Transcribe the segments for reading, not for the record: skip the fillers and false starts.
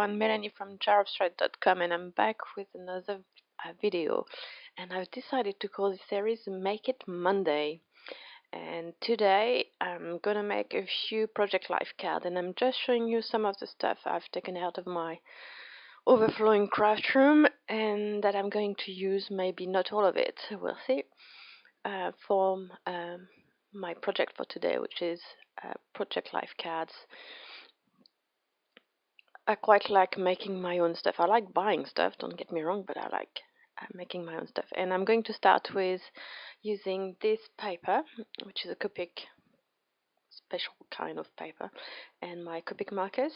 everyone, Melanie from jarofthread.com, and I'm back with another video. And I've decided to call this series Make It Monday. And today I'm gonna make a few Project Life cards, and I'm just showing you some of the stuff I've taken out of my overflowing craft room and that I'm going to use. Maybe not all of it, we'll see, for my project for today, which is Project Life cards. I quite like making my own stuff. I like buying stuff, don't get me wrong, but I like making my own stuff. And I'm going to start with using this paper, which is a Copic special kind of paper, and my Copic markers.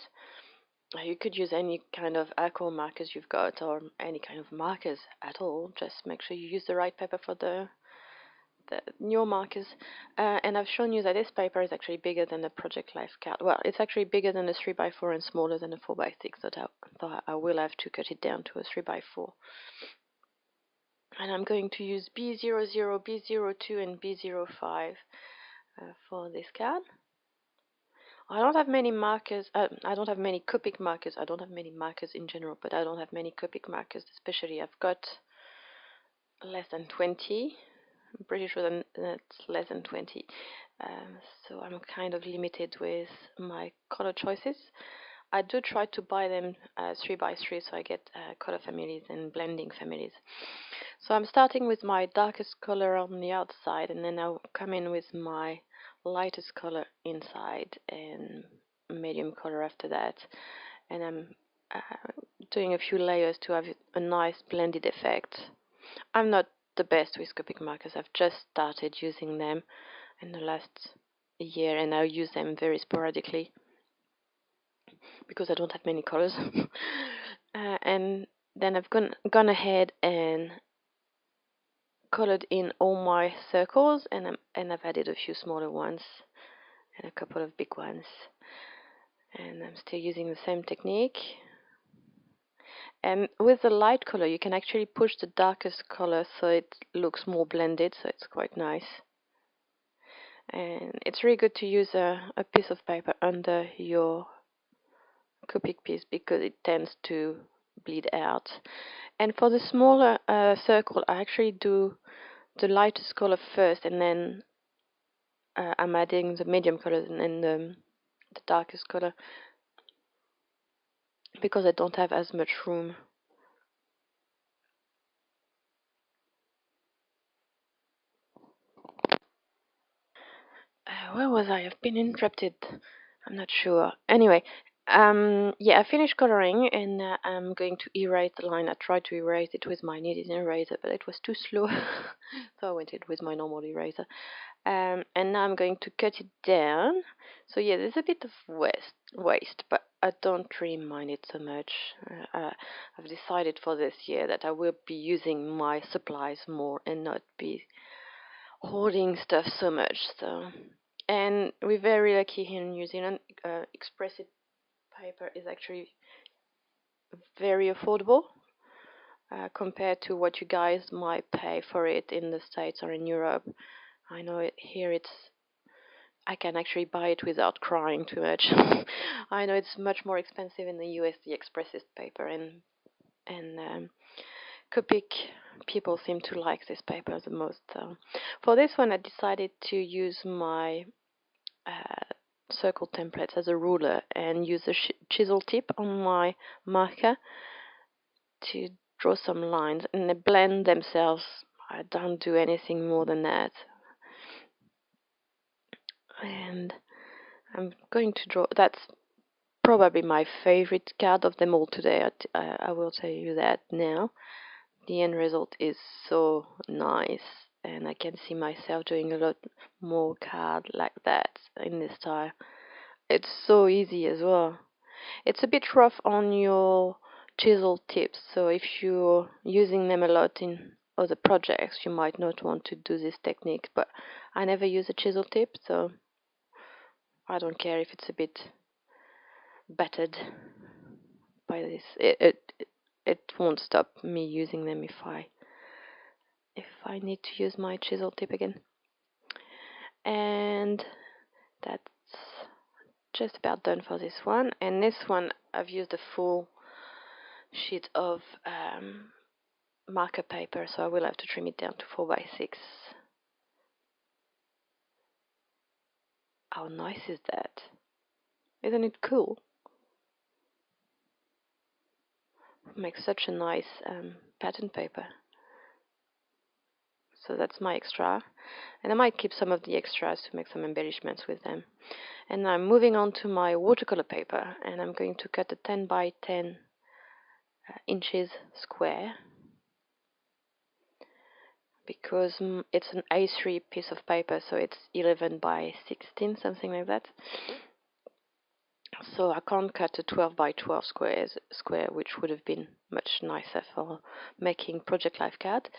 You could use any kind of alcohol markers you've got, or any kind of markers at all. Just make sure you use the right paper for the new markers. And I've shown you that this paper is actually bigger than the Project Life card. Well, it's actually bigger than a 3x4 and smaller than a 4x6, so I will have to cut it down to a 3x4. And I'm going to use B00, B02, and B05 for this card. I don't have many markers. I don't have many Copic markers. I don't have many markers in general, but I don't have many Copic markers especially. I've got less than 20. I'm pretty sure that's less than 20. So I'm kind of limited with my color choices. I do try to buy them 3x3, so I get color families and blending families. So I'm starting with my darkest color on the outside, and then I'll come in with my lightest color inside and medium color after that. And I'm doing a few layers to have a nice blended effect. I'm not the best with Copic markers. I've just started using them in the last year, and I use them very sporadically because I don't have many colors. And then I've gone ahead and colored in all my circles, and I've added a few smaller ones and a couple of big ones. And I'm still using the same technique. And with the light color, you can actually push the darkest color so it looks more blended, so it's quite nice. And it's really good to use a piece of paper under your Copic piece because it tends to bleed out. And for the smaller circle, I actually do the lightest color first, and then I'm adding the medium colors and then the darkest color, because I don't have as much room. Where was I? I've been interrupted. I'm not sure. Anyway, yeah, I finished coloring, and I'm going to erase the line. I tried to erase it with my kneaded eraser, but it was too slow, so I went in with my normal eraser. And now I'm going to cut it down. So yeah, there's a bit of waste, but I don't really mind it so much. I've decided for this year that I will be using my supplies more and not be hoarding stuff so much. So, and we're very lucky here in New Zealand. Expressive paper is actually very affordable compared to what you guys might pay for it in the States or in Europe. I know here I can actually buy it without crying too much. I know it's much more expensive in the US, the expressist paper, and Copic people seem to like this paper the most. For this one, I decided to use my circle templates as a ruler and use a chisel tip on my marker to draw some lines, and they blend themselves. I don't do anything more than that. And I'm going to draw. That's probably my favorite card of them all today. I will tell you that now. The end result is so nice, and I can see myself doing a lot more cards like that in this style. It's so easy as well. It's a bit rough on your chisel tips, so if you're using them a lot in other projects, you might not want to do this technique, but I never use a chisel tip, so I don't care if it's a bit battered by this. It won't stop me using them if I need to use my chisel tip again. And that's just about done for this one. And this one I've used a full sheet of marker paper, so I will have to trim it down to 4x6. How nice is that? Isn't it cool? Makes such a nice pattern paper. So that's my extra, and I might keep some of the extras to make some embellishments with them. And I'm moving on to my watercolor paper, and I'm going to cut a 10 by 10 inches square, because it's an A3 piece of paper, so it's 11 by 16, something like that. So I can't cut a 12 by 12 square, which would have been much nicer for making Project Life card.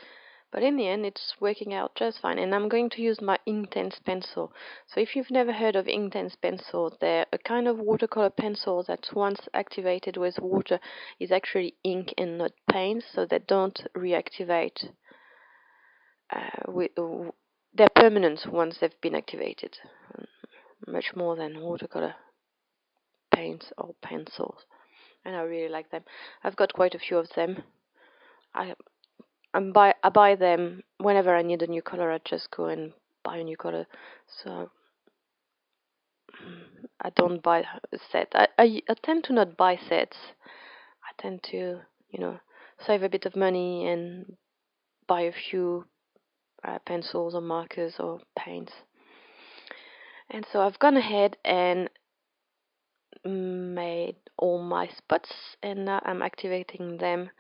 But in the end, it's working out just fine. And I'm going to use my Inktense pencil. So if you've never heard of Inktense pencil, they're a kind of watercolor pencil that once activated with water is actually ink and not paint, so they don't reactivate. They're permanent once they've been activated, much more than watercolor paints or pencils. And I really like them. I've got quite a few of them. I buy them whenever I need a new color. I just go and buy a new color. So I don't buy a set. I tend to not buy sets. I tend to, save a bit of money and buy a few pencils or markers or paints. And so I've gone ahead and made all my spots, and now I'm activating them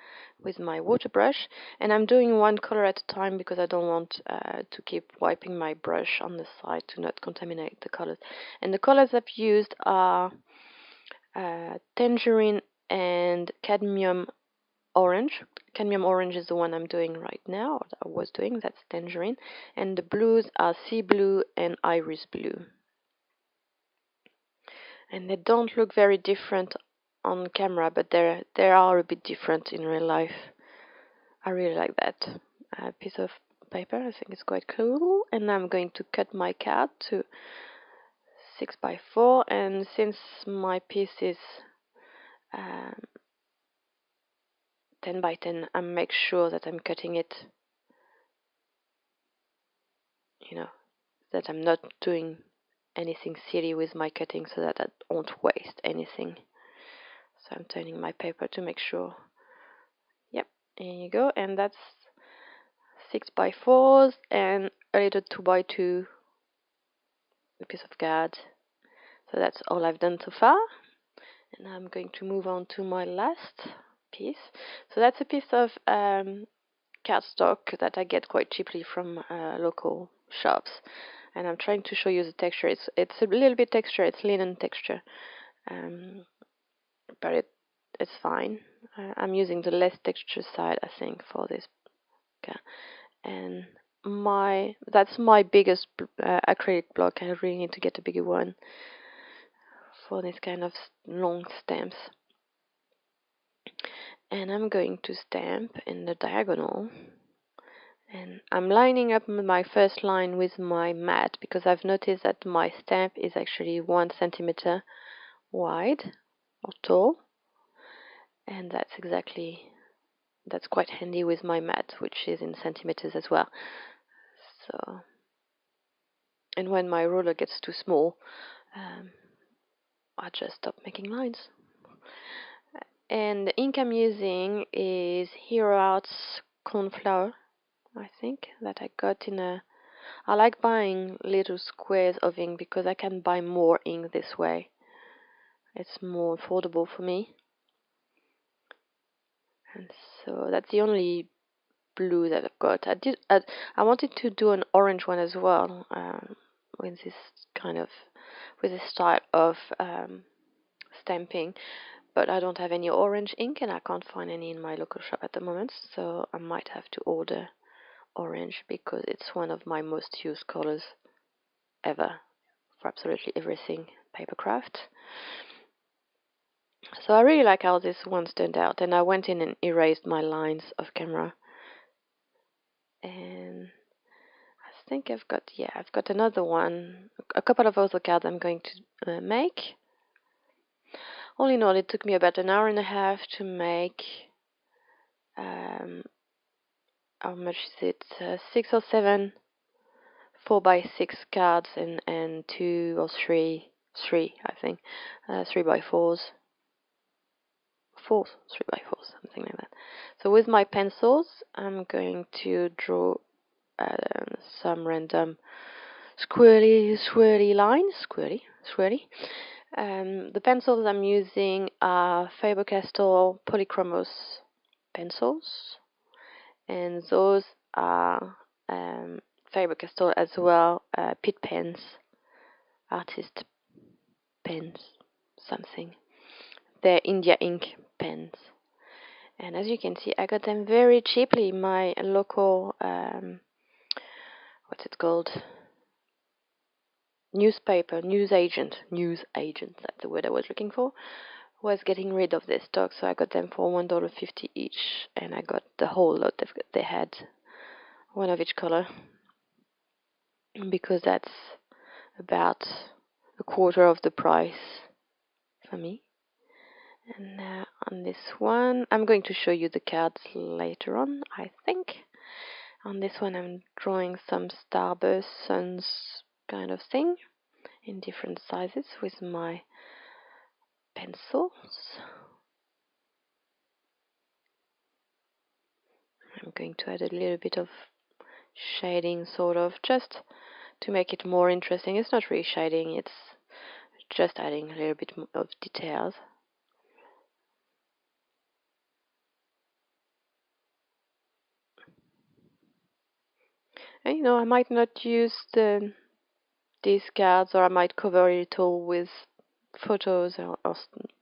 with my water brush, and I'm doing one color at a time because I don't want to keep wiping my brush on the side to not contaminate the colors. And the colors I've used are tangerine and cadmium orange. Cadmium orange is the one I'm doing right now, or I was doing, that's tangerine, and the blues are sea blue and iris blue. And they don't look very different on camera, but they are a bit different in real life. I really like that piece of paper. I think it's quite cool. And I'm going to cut my card to 6 by 4, and since my piece is 10 by 10, I make sure that I'm cutting it, that I'm not doing anything silly with my cutting, so that I don't waste anything. So I'm turning my paper to make sure. Yep, here you go. And that's 6 by 4s and a little 2 by 2 piece of card. So that's all I've done so far. And I'm going to move on to my last piece. So that's a piece of cardstock that I get quite cheaply from local shops. And I'm trying to show you the texture. It's a little bit texture. It's linen texture, but it's fine. I'm using the less texture side, I think, for this. Okay. And that's my biggest acrylic block. I really need to get a bigger one for this kind of long stamps. And I'm going to stamp in the diagonal, and I'm lining up my first line with my mat because I've noticed that my stamp is actually 1 centimeter wide or tall, and that's quite handy with my mat, which is in centimeters as well. So, and when my ruler gets too small, I just stop making lines. And the ink I'm using is Hero Arts Cornflower, I think, that I got in a... I like buying little squares of ink because I can buy more ink this way. It's more affordable for me. And so that's the only blue that I've got. I wanted to do an orange one as well, with this style of stamping, but I don't have any orange ink and I can't find any in my local shop at the moment, so I might have to order orange because it's one of my most used colors ever for absolutely everything papercraft. So I really like how this one's turned out, and I went in and erased my lines off camera. And I think I've got another one, a couple of other cards I'm going to make. All in all, it took me about an hour and a half to make how much is it? 6 or 7 4x6 cards and 2 or 3, I think, 3x4s, 3x4s, something like that. So with my pencils, I'm going to draw some random swirly lines, swirly. The pencils I'm using are Faber-Castell Polychromos pencils, and those are Faber-Castell as well, Pitt pens, artist pens, something. They're India ink pens. And as you can see, I got them very cheaply. My local, what's it called? News agent, that's the word I was looking for, was getting rid of their stock, so I got them for $1.50 each, and I got the whole lot. They had one of each color, because that's about a quarter of the price for me. And on this one, I'm going to show you the cards later on, I think. On this one, I'm drawing some starburst suns kind of thing in different sizes with my pencils. I'm going to add a little bit of shading, sort of, just to make it more interesting. It's not really shading, it's just adding a little bit of details. And, I might not use these cards, or I might cover it all with photos or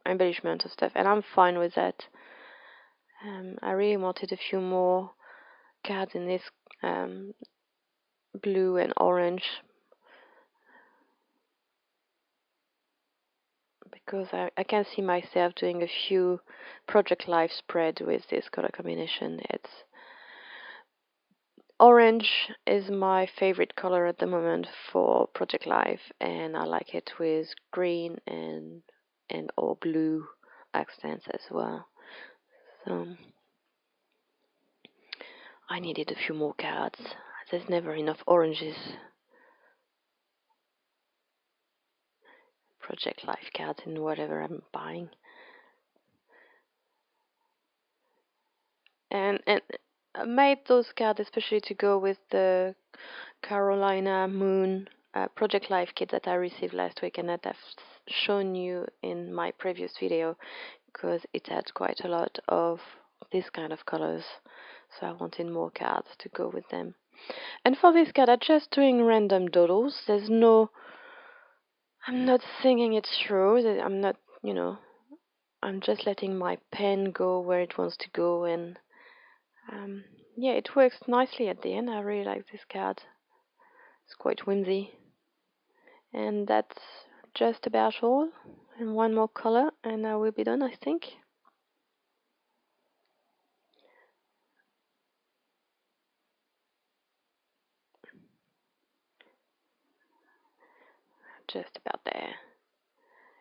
embellishment of stuff, and I'm fine with that. I really wanted a few more cards in this blue and orange, because I can see myself doing a few Project Life spread with this color combination. Orange is my favorite color at the moment for Project Life, and I like it with green and or blue accents as well. So I needed a few more cards. There's never enough oranges. Project Life cards in whatever I'm buying. And I made those cards especially to go with the Carolina Moon Project Life kit that I received last week, and that I've shown you in my previous video, because it had quite a lot of this kind of colors, so I wanted more cards to go with them. And for this card, I'm just doing random doodles. I'm not thinking it through. I'm not, I'm just letting my pen go where it wants to go, and yeah, it works nicely at the end. I really like this card. It's quite whimsy. And that's just about all. And one more color, and I will be done, I think. Just about there.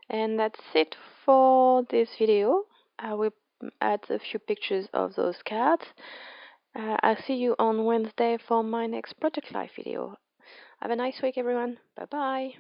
And that's it for this video. I will add a few pictures of those cards. I'll see you on Wednesday for my next Project Life video. Have a nice week, everyone. Bye bye.